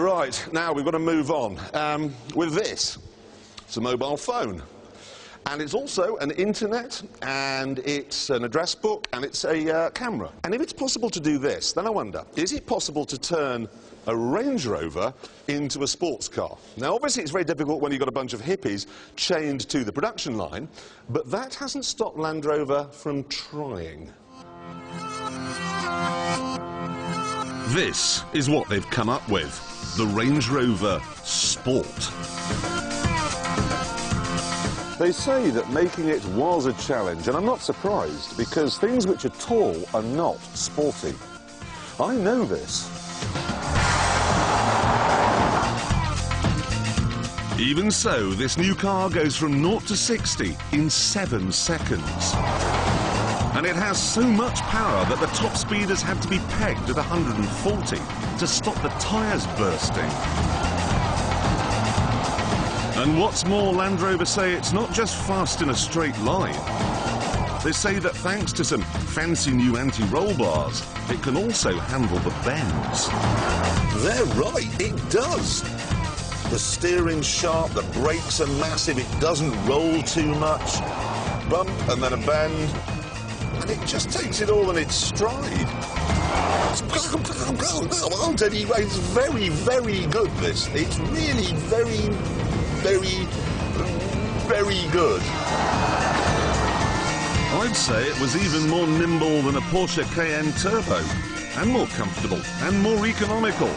Right, now we've got to move on with this. It's a mobile phone. And it's also an internet, and it's an address book, and it's a camera. And if it's possible to do this, then I wonder, is it possible to turn a Range Rover into a sports car? Now, obviously, it's very difficult when you've got a bunch of hippies chained to the production line, but that hasn't stopped Land Rover from trying. This is what they've come up with, the Range Rover Sport. They say that making it was a challenge, and I'm not surprised, because things which are tall are not sporty. I know this. Even so, this new car goes from 0 to 60 in 7 seconds. And it has so much power that the top speed has had to be pegged at 140 to stop the tyres bursting. And what's more, Land Rover say it's not just fast in a straight line. They say that thanks to some fancy new anti-roll bars, it can also handle the bends. They're right, it does. The steering's sharp, the brakes are massive, it doesn't roll too much. Bump and then a bend, and it just takes it all in its stride. It's very, very good, this. It's really very, very good. I'd say it was even more nimble than a Porsche Cayenne Turbo, and more comfortable, and more economical.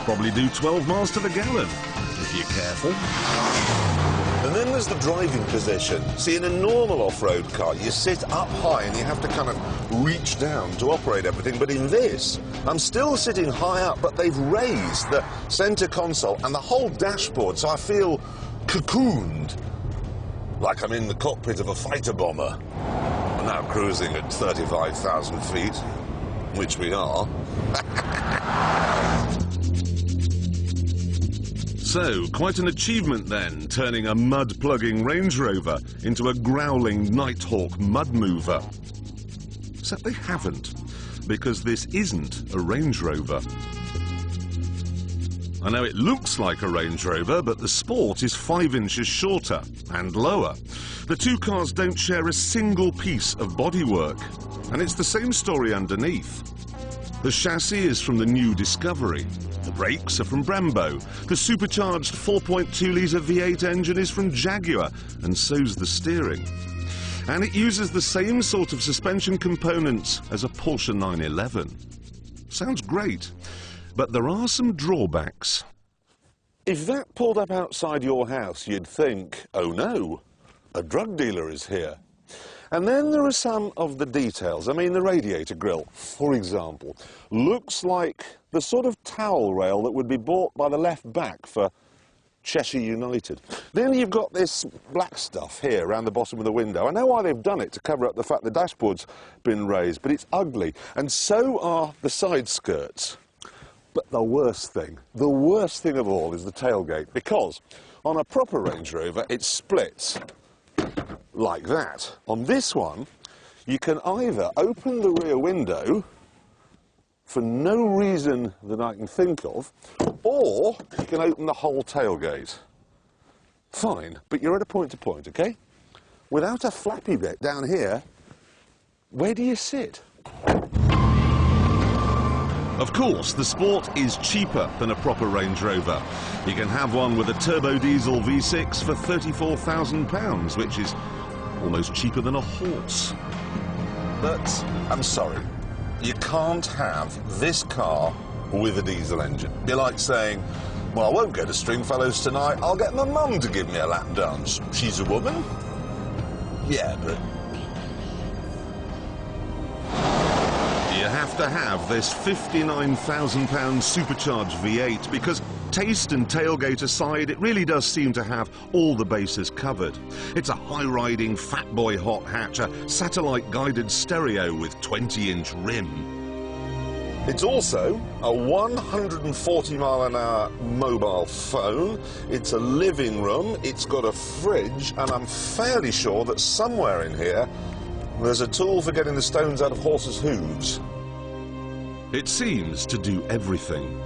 Probably do 12 miles to the gallon, if you're careful. And then there's the driving position. See, in a normal off-road car, you sit up high and you have to kind of reach down to operate everything. But in this, I'm still sitting high up, but they've raised the centre console and the whole dashboard, so I feel cocooned, like I'm in the cockpit of a fighter bomber. We're now cruising at 35,000 feet, which we are. So, quite an achievement then, turning a mud-plugging Range Rover into a growling Nighthawk mud mover. Except they haven't, because this isn't a Range Rover. I know it looks like a Range Rover, but the Sport is 5 inches shorter and lower. The two cars don't share a single piece of bodywork, and it's the same story underneath. The chassis is from the new Discovery. The brakes are from Brembo. The supercharged 4.2-litre V8 engine is from Jaguar, and so's the steering. And it uses the same sort of suspension components as a Porsche 911. Sounds great, but there are some drawbacks. If that pulled up outside your house, you'd think, oh no, a drug dealer is here. And then there are some of the details. I mean, the radiator grille, for example, looks like the sort of towel rail that would be bought by the left back for Cheshire United. Then you've got this black stuff here around the bottom of the window. I know why they've done it, to cover up the fact the dashboard's been raised, but it's ugly. And so are the side skirts. But the worst thing of all is the tailgate, because on a proper Range Rover, it splits like that. On this one, you can either open the rear window for no reason that I can think of, or you can open the whole tailgate. Fine, but you're at a point-to-point, okay? Without a flappy bit down here, where do you sit? Of course, the Sport is cheaper than a proper Range Rover. You can have one with a turbo diesel V6 for £34,000, which is almost cheaper than a horse. But I'm sorry, you can't have this car with a diesel engine. It'd be like saying, well, I won't go to Stringfellows tonight, I'll get my mum to give me a lap dance. She's a woman? Yeah, but... You have to have this £59,000 supercharged V8 because, taste and tailgate aside, it really does seem to have all the bases covered. It's a high-riding fat boy hot hatch, a satellite-guided stereo with 20-inch rim. It's also a 140-mile-an-hour mobile phone, it's a living room, it's got a fridge, and I'm fairly sure that somewhere in here there's a tool for getting the stones out of horses' hooves. It seems to do everything.